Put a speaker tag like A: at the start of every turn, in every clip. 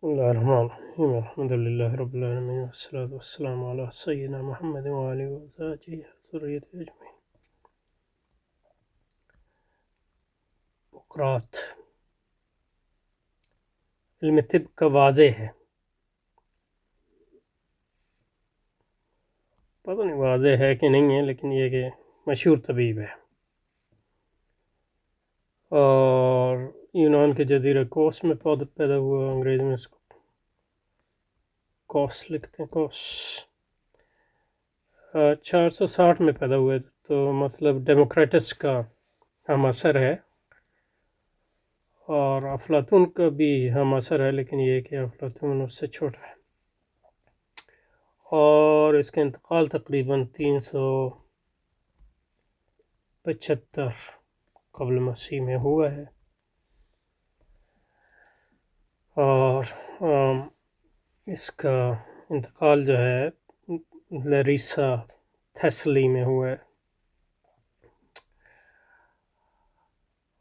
A: بسم الله الرحمن الرحيم الحمد لله رب العالمين والصلاة والسلام على سيدنا محمد وآله وأزواجه وذريته أجمعين. بقرات علم طب کا واضح ہے، پتہ نہیں واضح ہے کہ نہیں ہے، لیکن یہ کہ مشہور طبیب ہے اور یونان کے جزیرہ کوس میں پیدا ہوا. انگریزی میں اس کو کوس لکھتے ہیں، کوس. 460 میں پیدا ہوئے، تو مطلب ڈیموکریٹس کا ہم اثر ہے، اور افلاطون کا بھی ہم اثر ہے، لیکن یہ کہ افلاطون اس سے چھوٹا ہے. اور اس کا انتقال تقریباً 375 قبل مسیح میں ہوا ہے. اور اس کا انتقال جو ہے لریسا تھیسلی میں ہوا ہے.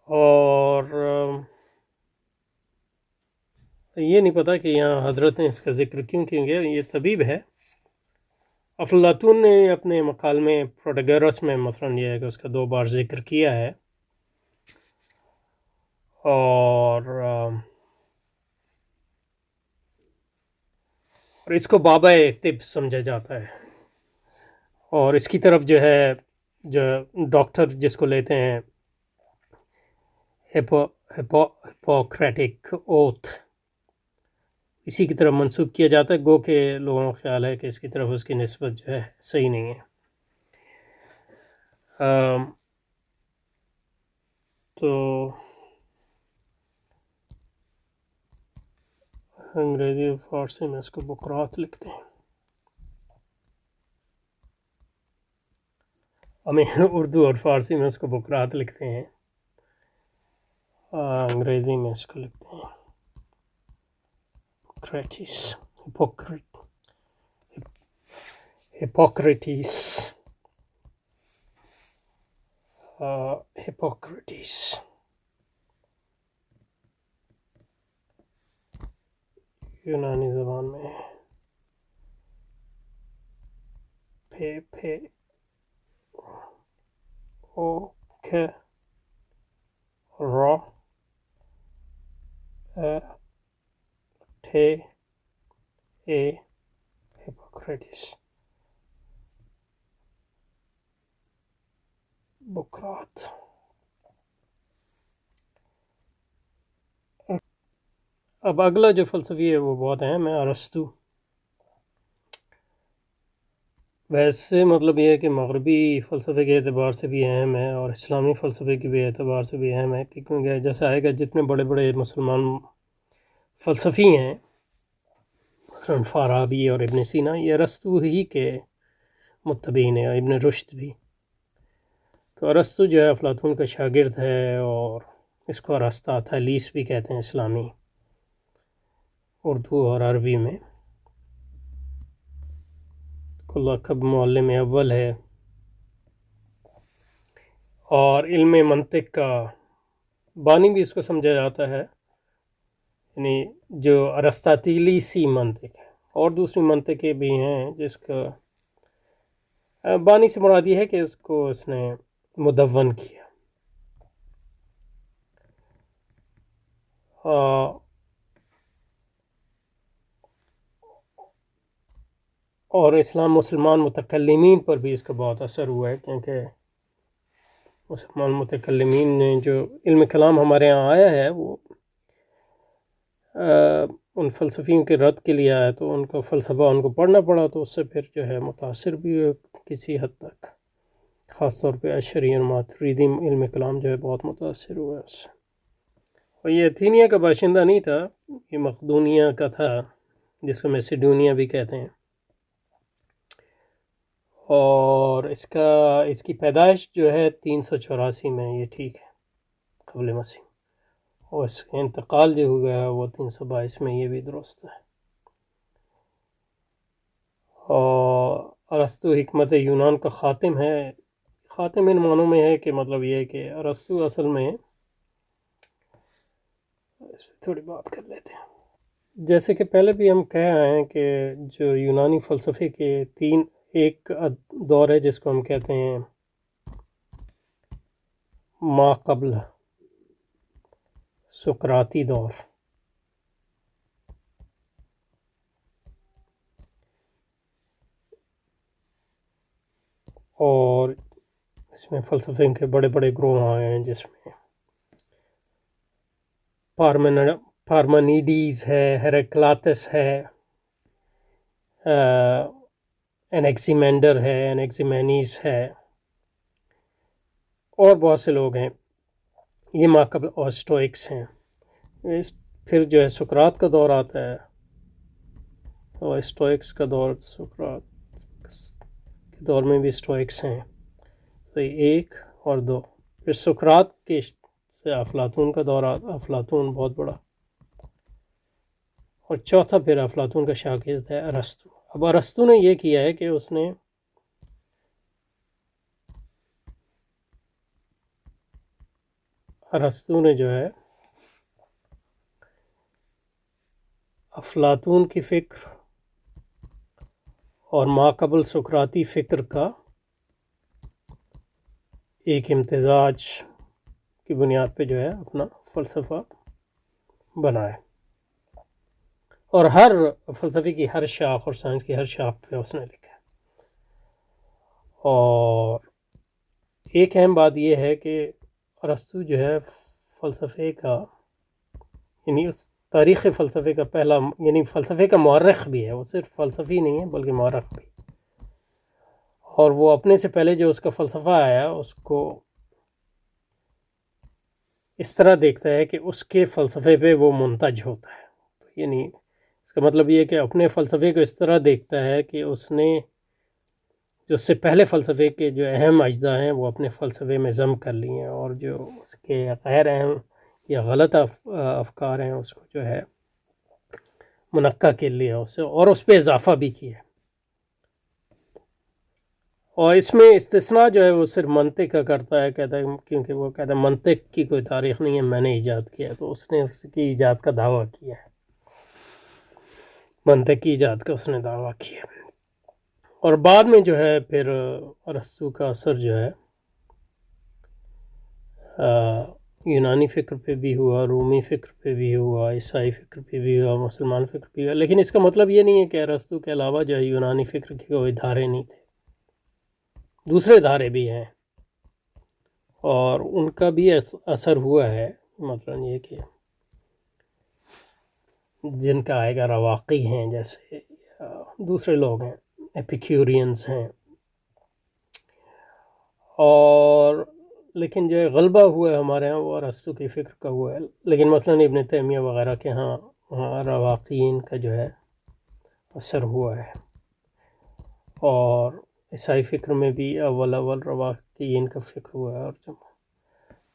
A: اور یہ نہیں پتہ کہ یہاں حضرت نے اس کا ذکر کیوں کیا. یہ طبیب ہے. افلاطون نے اپنے مکالمے پروٹاگورس میں مثلاً یہ ہے کہ اس کا 2 بار ذکر کیا ہے، اور اس کو بابا طب سمجھا جاتا ہے. اور اس کی طرف جو ہے جو ڈاکٹر جس کو لیتے ہیں ہپوکریٹک اوتھ، اسی کی طرف منسوب کیا جاتا ہے، گو کہ لوگوں کا خیال ہے کہ اس کی طرف اس کی نسبت جو ہے صحیح نہیں ہے. تو انگریزی اور فارسی میں اس کو بقرات لکھتے ہیں. ہمیں اردو اور فارسی میں اس کو بقرات لکھتے ہیں، انگریزی میں اس کو لکھتے ہیں بقراٹس. ہپوکریٹس ہپوکریٹس یونانی زبان میں ہپوکریٹس بقرات. اب اگلا جو فلسفی ہے وہ بہت اہم ہے، ارسطو. ویسے مطلب یہ ہے کہ مغربی فلسفے کے اعتبار سے بھی اہم ہے، اور اسلامی فلسفے کے بھی اعتبار سے بھی اہم ہے، کیونکہ جیسا آئے گا جتنے بڑے بڑے مسلمان فلسفی ہیں، مثلاً فارابی اور ابن سینا، یہ ارسطو ہی کے متبعین ہیں، ابن رشد بھی. تو ارسطو جو ہے افلاطون کا شاگرد ہے، اور اس کو ارسطا تھالیس بھی کہتے ہیں اسلامی اردو اور عربی میں. لقب معلم اول ہے، اور علم منطق کا بانی بھی اس کو سمجھا جاتا ہے، یعنی جو ارسطاطیلیسی منطق ہے. اور دوسری منطقیں بھی ہیں جس کا بانی سے مراد یہ ہے کہ اس کو اس نے مدون کیا. اور اسلام مسلمان متکلمین پر بھی اس کا بہت اثر ہوا ہے، کیونکہ مسلمان متکلمین نے جو علم کلام ہمارے ہاں آیا ہے وہ ان فلسفیوں کے رد کے لیے آیا، تو ان کا فلسفہ ان کو پڑھنا پڑا، تو اس سے پھر جو ہے متاثر بھی ہوئے کسی حد تک. خاص طور پہ اشعری اور ماتریدی علم کلام جو ہے بہت متاثر ہوا ہے اس سے. اور یہ ایتھینیا کا باشندہ نہیں تھا، یہ مقدونیہ کا تھا، جس کو میسیڈونیا بھی کہتے ہیں. اور اس کی پیدائش جو ہے 384 میں، یہ ٹھیک ہے، قبل مسیح. اور اس کا انتقال جو ہوا ہے وہ 322 میں، یہ بھی درست ہے. اور ارسطو حکمت یونان کا خاتم ہے. خاتم ان معنوں میں ہے کہ مطلب یہ ہے کہ ارسطو اصل میں، اس پہ تھوڑی بات کر لیتے ہیں. جیسے کہ پہلے بھی ہم کہہ آئے ہیں کہ جو یونانی فلسفے کے ایک دور ہے جس کو ہم کہتے ہیں ما قبل سقراطی دور، اور اس میں فلسفے کے بڑے بڑے گروہ آئے ہیں جس میں پارمنیڈیز ہے، ہیراکلیٹس ہے، انیکسیمینڈر ہے، انیکسیمینیز ہے، اور بہت سے لوگ ہیں، یہ ما قبل اور اسٹوئکس ہیں۔ پھر جو ہے سقراط کا دور آتا ہے اور اسٹوئکس کا دور، سقراط کے دور میں بھی اسٹوئکس ہیں، تو ایک اور دو۔ پھر سقراط کے سے افلاطون کا دور آتا، افلاطون بہت بڑا، اور چوتھا پھر افلاطون کا شاگرد ہے ارسطو۔ اب ارسطو نے یہ کیا ہے کہ اس نے جو ہے افلاطون کی فکر اور ما قبل سقراطی فکر کا ایک امتزاج کی بنیاد پہ جو ہے اپنا فلسفہ بنایا، اور ہر فلسفے کی ہر شاخ اور سائنس کی ہر شاخ پہ اس نے لکھا۔ اور ایک اہم بات یہ ہے کہ ارسطو جو ہے فلسفے کا، یعنی اس تاریخ فلسفے کا پہلا، یعنی فلسفے کا مورخ بھی ہے، وہ صرف فلسفی نہیں ہے بلکہ مورخ بھی، اور وہ اپنے سے پہلے جو اس کا فلسفہ آیا اس کو اس طرح دیکھتا ہے کہ اس کے فلسفے پہ وہ منتج ہوتا ہے، یعنی اس کا مطلب یہ ہے کہ اپنے فلسفے کو اس طرح دیکھتا ہے کہ اس نے جو اس سے پہلے فلسفے کے جو اہم اجزاء ہیں وہ اپنے فلسفے میں ضم کر لی ہیں، اور جو اس کے غیر اہم یا غلط افکار ہیں اس کو جو ہے منقع کر لیا اسے، اور اس پہ اضافہ بھی کیا۔ اور اس میں استثناء جو ہے وہ صرف منطق کا کرتا ہے، کہتا ہے کیونکہ وہ کہتا ہے منطق کی کوئی تاریخ نہیں ہے، میں نے ایجاد کیا ہے، تو اس نے اس کی ایجاد کا دعویٰ کیا ہے، منطق کی ایجاد کا اس نے دعویٰ کیا۔ اور بعد میں جو ہے پھر ارسطو کا اثر جو ہے یونانی فکر پہ بھی ہوا، رومی فکر پہ بھی ہوا، عیسائی فکر پہ بھی ہوا، مسلمان فکر پہ بھی ہوا، لیکن اس کا مطلب یہ نہیں ہے کہ ارسطو کے علاوہ جو ہے یونانی فکر کے کوئی دھارے نہیں تھے، دوسرے دھارے بھی ہیں اور ان کا بھی اثر ہوا ہے۔ مثلا یہ کہ جن کا آئے گا رواقی ہیں، جیسے دوسرے لوگ ہیں، ایپیکیورینز ہیں، اور لیکن جو غلبہ ہوا ہے ہمارے ہاں وہ ارسطو کی فکر کا ہوا ہے، لیکن مثلا ابن تیمیہ وغیرہ کے ہاں رواقیین کا جو ہے اثر ہوا ہے، اور عیسائی فکر میں بھی اول رواقیین کا فکر ہوا ہے، اور تو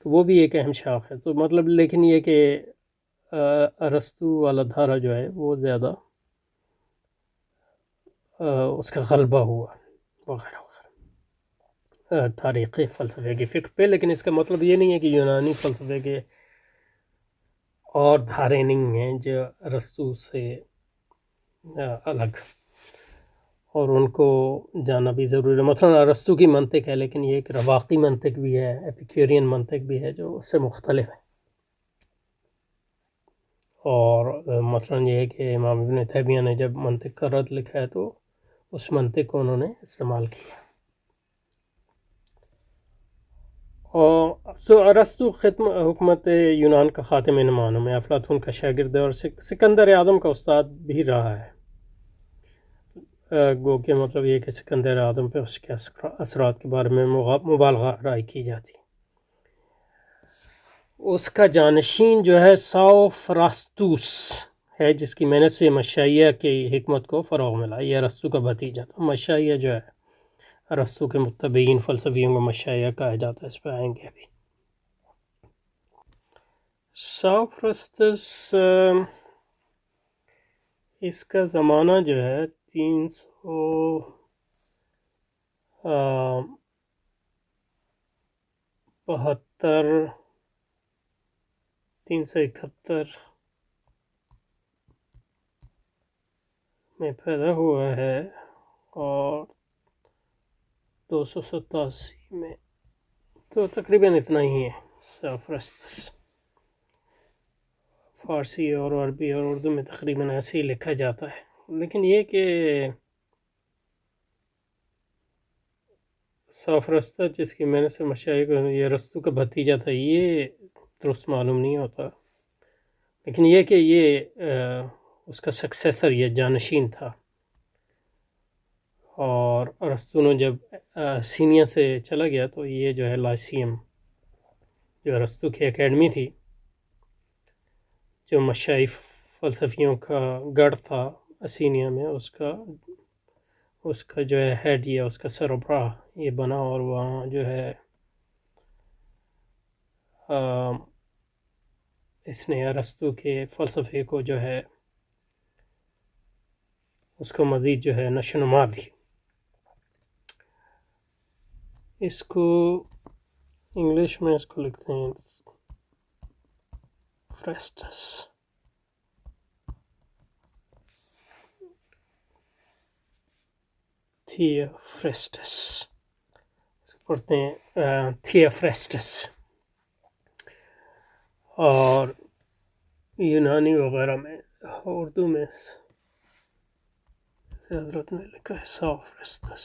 A: وہ بھی ایک اہم شاخ ہے۔ تو مطلب لیکن یہ کہ ارسطو والا دھارا جو ہے وہ زیادہ اس کا غلبہ ہوا وغیرہ وغیرہ تاریخی فلسفے کی فکر پہ، لیکن اس کا مطلب یہ نہیں ہے کہ یونانی فلسفے کے اور دھارے نہیں ہیں جو ارسطو سے الگ، اور ان کو جاننا بھی ضروری ہے۔ مثلا ارسطو کی منطق ہے، لیکن یہ ایک رواقی منطق بھی ہے، ایپیکیورین منطق بھی ہے جو اس سے مختلف ہے۔ اور مثلا یہ ہے کہ امام ابن تیمیہ نے جب منطق کا رد لکھا ہے تو اس منطق کو انہوں نے استعمال کیا۔ اور ارسطو حکومت یونان کا خاتم نمانم ہے، افلاطون کا شاگرد ہے، اور سکندر اعظم کا استاد بھی رہا ہے۔ گو کہ مطلب یہ کہ سکندر اعظم پہ اس کے اثرات کے بارے میں مبالغہ رائے کی جاتی۔ اس کا جانشین جو ہے ساؤفراسٹوس ہے، جس کی محنت سے مشائیہ کی حکمت کو فروغ ملا۔ یہ ارسطو کا بھتیجا تھا۔ مشائیہ جو ہے ارسطو کے متبعین فلسفیوں کو مشائیہ کہا جاتا ہے، اس پہ آئیں گے ابھی۔ ساؤفراسٹس اس کا زمانہ جو ہے 371 میں پیدا ہوا ہے اور 287 میں، تو تقریباً اتنا ہی ہے. سافرستس فارسی اور عربی اور اردو میں تقریباً ایسے ہی لکھا جاتا ہے. لیکن یہ کہ سافرستہ جس کی میں نے سے مشائخ یہ رستو کا بھتیجا تھا، یہ درست معلوم نہیں ہوتا. لیکن یہ کہ یہ اس کا سکسیسر یا جانشین تھا. اور ارسطو نے جب سینیا سے چلا گیا تو یہ جو ہے لائسیم جو ارسطو کی اکیڈمی تھی، جو مشائخ فلسفیوں کا گڑھ تھا اسینیا میں، اس کا جو ہے ہیڈ یا اس کا سربراہ یہ بنا. اور وہاں جو ہے اس نے ارسطو کے فلسفے کو جو ہے اس کو مزید جو ہے نشو و نما دی. اس کو انگلش میں اس کو لکھتے ہیں فریسٹس. تھیوفریسٹس اس کو پڑھتے ہیں تھیوفریسٹس. اور یونانی وغیرہ میں، اردو میں حضرت نے لکھا ہے سافرستس.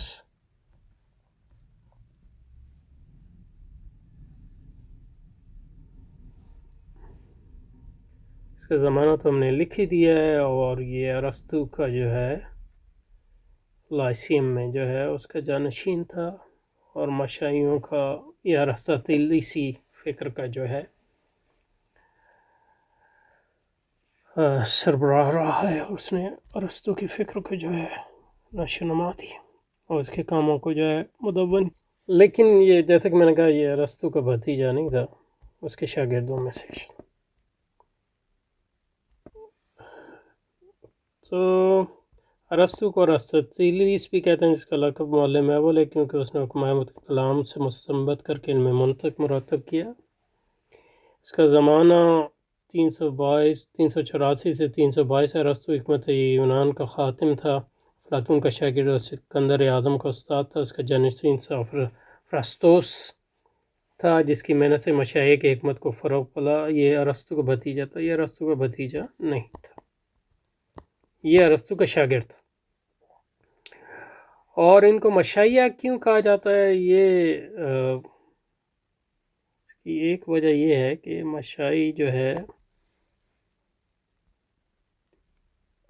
A: اس کا زمانہ تو ہم نے لکھ ہی دیا ہے. اور یہ ارسطو کا جو ہے لائسیم میں جو ہے اس کا جانشین تھا، اور مشائیوں کا یا ارسطاطیلیسی فکر کا جو ہے سربراہ رہا ہے. اس نے ارسطو کی فکر کو جو ہے نشو و نما دی اور اس کے کاموں کو جو ہے مدون. لیکن یہ جیسا کہ میں نے کہا یہ ارسطو کا بھتیجا نہیں تھا، اس کے شاگردوں میں سے. تو ارسطو کو ارسطاطیلیس بھی کہتے ہیں، جس کا لقب معلم اول ہے، کیونکہ اس نے حکم احمد کلام سے مستنبط کر کے علم منطق مرتب کیا. اس کا زمانہ 384 سے 322 ارسطو حکمت یونان کا خاتم تھا، افلاطون کا شاگرد اور سکندر اعظم کا استاد تھا. اس کا جانشین سافرستوس تھا، جس کی محنت سے مشائخ کی حکمت کو فروغ پلا. یہ ارسطو کا بھتیجا تھا، یہ ارسطو کا بھتیجا نہیں تھا، یہ ارسطو کا شاگرد تھا. اور ان کو مشائیہ کیوں کہا جاتا ہے؟ یہ اس کی ایک وجہ یہ ہے کہ مشائی جو ہے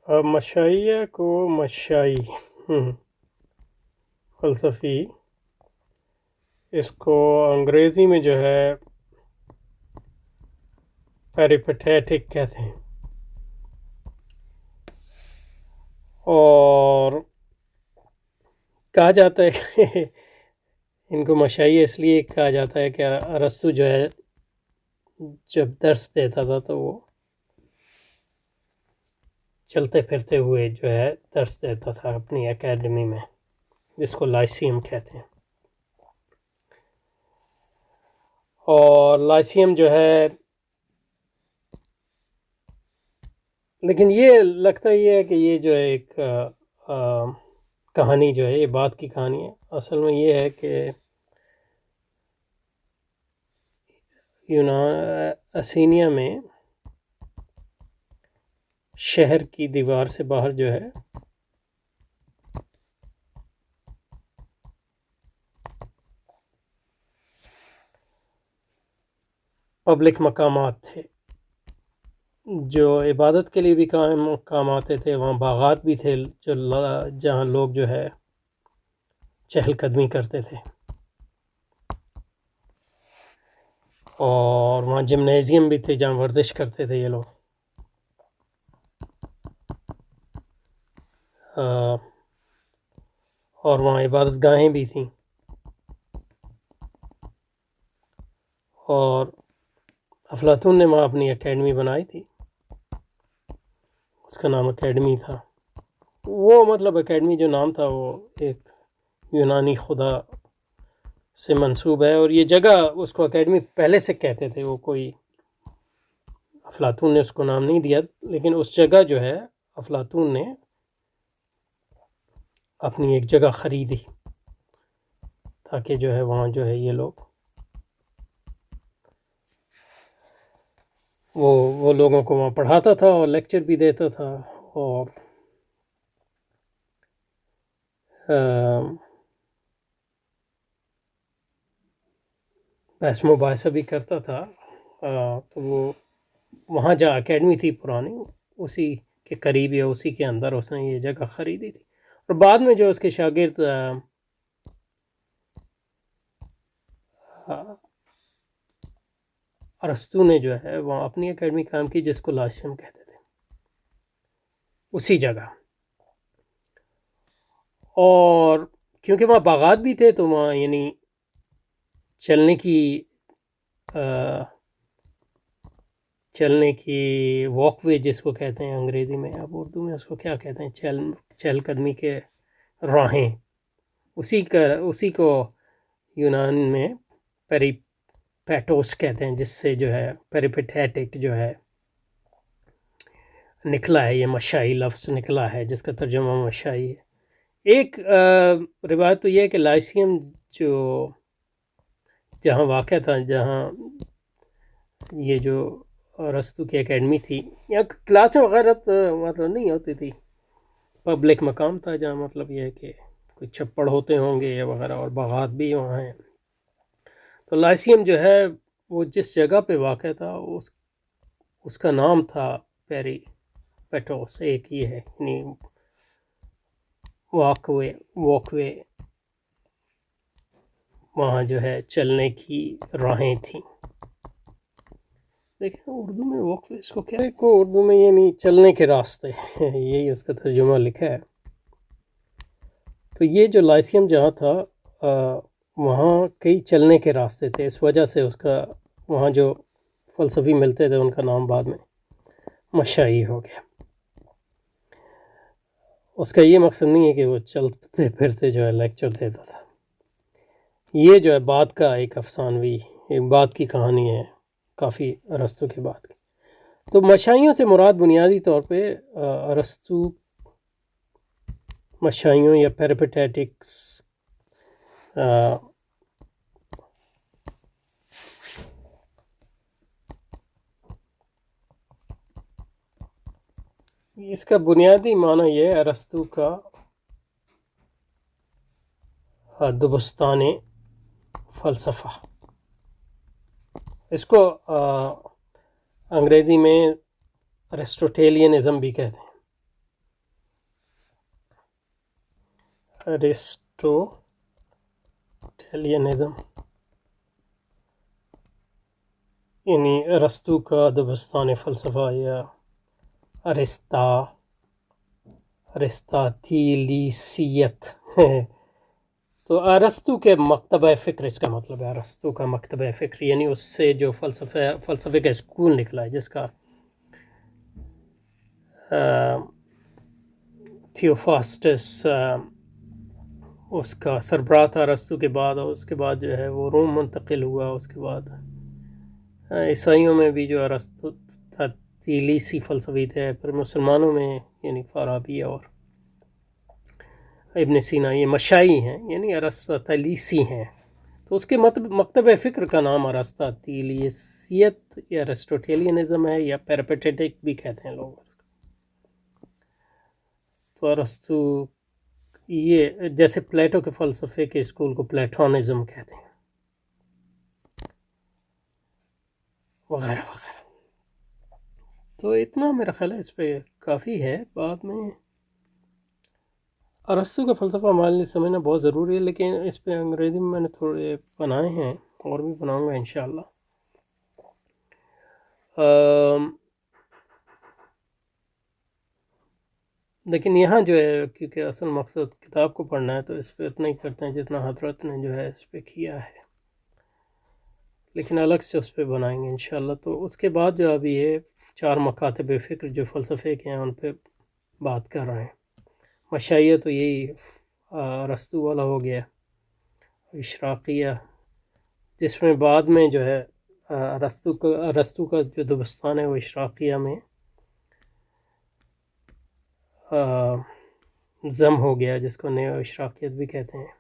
A: مشائیہ کو مشائی فلسفی، اس کو انگریزی میں جو ہے پیریپیٹیٹک کہتے ہیں. اور کہا جاتا ہے کہ ان کو مشائیہ اس لیے کہا جاتا ہے کہ ارسطو جو ہے جب درس دیتا تھا تو وہ چلتے پھرتے ہوئے جو ہے درس دیتا تھا اپنی اکیڈمی میں، جس کو لائسیم کہتے ہیں. اور لائسیم جو ہے، لیکن یہ لگتا ہی ہے کہ یہ جو ہے ایک کہانی جو ہے یہ بات کی کہانی ہے. اصل میں یہ ہے کہ اسینیا میں شہر کی دیوار سے باہر جو ہے پبلک مقامات تھے جو عبادت کے لیے بھی کام آتے تھے. وہاں باغات بھی تھے جہاں لوگ جو ہے چہل قدمی کرتے تھے. اور وہاں جمنیزیم بھی تھے جہاں ورزش کرتے تھے یہ لوگ. اور وہاں عبادت گاہیں بھی تھیں. اور افلاطون نے وہاں اپنی اکیڈمی بنائی تھی، اس کا نام اکیڈمی تھا. وہ مطلب اکیڈمی جو نام تھا وہ ایک یونانی خدا سے منسوب ہے. اور یہ جگہ اس کو اکیڈمی پہلے سے کہتے تھے، وہ کوئی افلاطون نے اس کو نام نہیں دیا، لیکن اس جگہ جو ہے افلاطون نے اپنی ایک جگہ خریدی تاکہ جو ہے وہاں جو ہے یہ لوگ وہ لوگوں کو وہاں پڑھاتا تھا اور لیکچر بھی دیتا تھا اور بحث مباحثہ بھی کرتا تھا. تو وہ وہاں جہاں اکیڈمی تھی پرانی اسی کے قریب یا اسی کے اندر اس نے یہ جگہ خریدی تھی. اور بعد میں جو اس کے شاگرد ارسطو نے جو ہے وہاں اپنی اکیڈمی قائم کی جس کو لائسیم کہتے تھے اسی جگہ. اور کیونکہ وہاں باغات بھی تھے تو وہاں یعنی چلنے کی واک وے جس کو کہتے ہیں انگریزی میں، اب اردو میں اس کو کیا کہتے ہیں، چہل قدمی کے راہیں، اسی کو یونان میں پیریپیٹوس کہتے ہیں، جس سے جو ہے پیریپیٹیٹک جو ہے نکلا ہے، یہ مشائی لفظ نکلا ہے جس کا ترجمہ مشائی ہے. ایک روایت تو یہ ہے کہ لائسیم جو جہاں واقع تھا، جہاں یہ جو ارسطو کی اکیڈمی تھی، یہاں کلاسیں وغیرہ مطلب نہیں ہوتی تھی، پبلک مقام تھا جہاں مطلب یہ ہے کہ کوئی چھپڑ ہوتے ہوں گے یا وغیرہ، اور باغات بھی وہاں ہیں. تو لائسیم جو ہے وہ جس جگہ پہ واقع تھا اس کا نام تھا پیری پیٹوس. ایک یہ ہے یعنی واک وے وہاں جو ہے چلنے کی راہیں تھیں. دیکھیں اردو میں واک وے اس کو کیا ہے، کو اردو میں یعنی چلنے کے راستے یہی اس کا ترجمہ لکھا ہے. تو یہ جو لائسیم جہاں تھا وہاں کئی چلنے کے راستے تھے، اس وجہ سے اس کا وہاں جو فلسفی ملتے تھے ان کا نام بعد میں مشائی ہو گیا. اس کا یہ مقصد نہیں ہے کہ وہ چلتے پھرتے جو ہے لیکچر دیتا تھا. یہ جو ہے بعد کا ایک افسانوی ایک بعد کی کہانی ہے، کافی ارسطو کے بعد کی. تو مشائیوں سے مراد بنیادی طور پہ ارسطو مشائیوں یا پیریپیٹیٹکس اس کا بنیادی معنی یہ ہے ارسطو کا دبستان فلسفہ. اس کو انگریزی میں ارسٹوٹیلینزم بھی کہتے ہیں. ارسٹوٹیلینزم یعنی ارسطو کا دبستان فلسفہ یا ارسطاطیلیسیت. تو ارسطو کے مکتبہ فکر اس کا مطلب ہے، ارسطو کا مکتبہ فکر یعنی اس سے جو فلسفے کا اسکول نکلا ہے جس کا تھیوفاسٹس اس کا سربراہ تھا ارسطو کے بعد، اور اس کے بعد جو ہے وہ روم منتقل ہوا. اس کے بعد عیسائیوں میں بھی جو ارسطاطیلیسی فلسفی تھے، پھر مسلمانوں میں یعنی فارابی اور ابن سینا یہ مشائی ہیں یعنی ارسطاطیلیسی ہیں. تو اس کے مکتبہ فکر کا نام ارسطاطیلیسیت یا ارسٹوٹیلینزم ہے، یا پیریپیٹیٹک بھی کہتے ہیں لوگ. تو ارسطو یہ جیسے پلیٹو کے فلسفے کے اسکول کو پلیٹونزم کہتے ہیں وغیرہ وغیرہ. تو اتنا میرا خیال ہے اس پہ کافی ہے. بعد میں ارسطو کا فلسفہ ہمارے لیے سمجھنا بہت ضروری ہے، لیکن اس پہ انگریزی میں نے تھوڑے بنائے ہیں اور بھی بناؤں گا انشاءاللہ. لیکن یہاں جو ہے کیونکہ اصل مقصد کتاب کو پڑھنا ہے تو اس پہ اتنا ہی کرتے ہیں جتنا حضرت نے جو ہے اس پہ کیا ہے، لیکن الگ سے اس پہ بنائیں گے انشاءاللہ. تو اس کے بعد جو ابھی یہ 4 مکاتب فکر جو فلسفے کے ہیں ان پہ بات کر رہے ہیں. مشائیہ تو یہی ارسطو والا ہو گیا، اشراقیہ جس میں بعد میں جو ہے ارسطو کا جو دبستان ہے وہ اشراقیہ میں ضم ہو گیا، جس کو نیو اشراقیت بھی کہتے ہیں.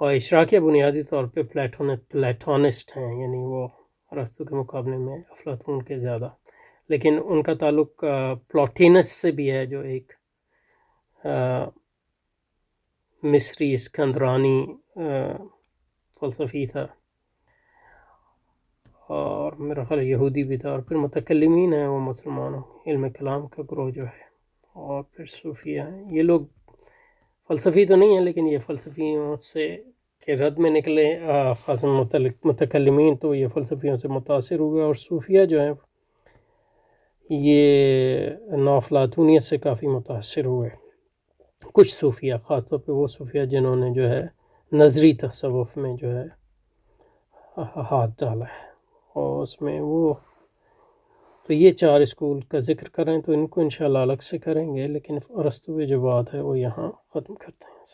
A: اور اشراقیہ بنیادی طور پہ پلیٹونسٹ ہیں، یعنی وہ ارسطو کے مقابلے میں افلاطون کے زیادہ، لیکن ان کا تعلق پلاٹینس سے بھی ہے، جو ایک مصری اسکندرانی فلسفی تھا، اور میرا خیال یہودی بھی تھا. اور پھر متکلمین ہیں، وہ مسلمانوں علم کلام کا گروہ جو ہے، اور پھر صوفیہ ہیں. یہ لوگ فلسفی تو نہیں ہیں، لیکن یہ فلسفیوں سے کے رد میں نکلے. خاص متکلمین تو یہ فلسفیوں سے متاثر ہوئے، اور صوفیہ جو ہیں یہ نوافلاطونیت سے کافی متاثر ہوئے. کچھ صوفیہ، خاص طور پہ وہ صوفیہ جنہوں نے جو ہے نظری تصوف میں جو ہے ہاتھ ڈالا ہے، اور اس میں وہ تو یہ 4 اسکول کا ذکر کریں تو ان کو انشاءاللہ الگ سے کریں گے، لیکن ارسطو کی جو بات ہے وہ یہاں ختم کرتے ہیں.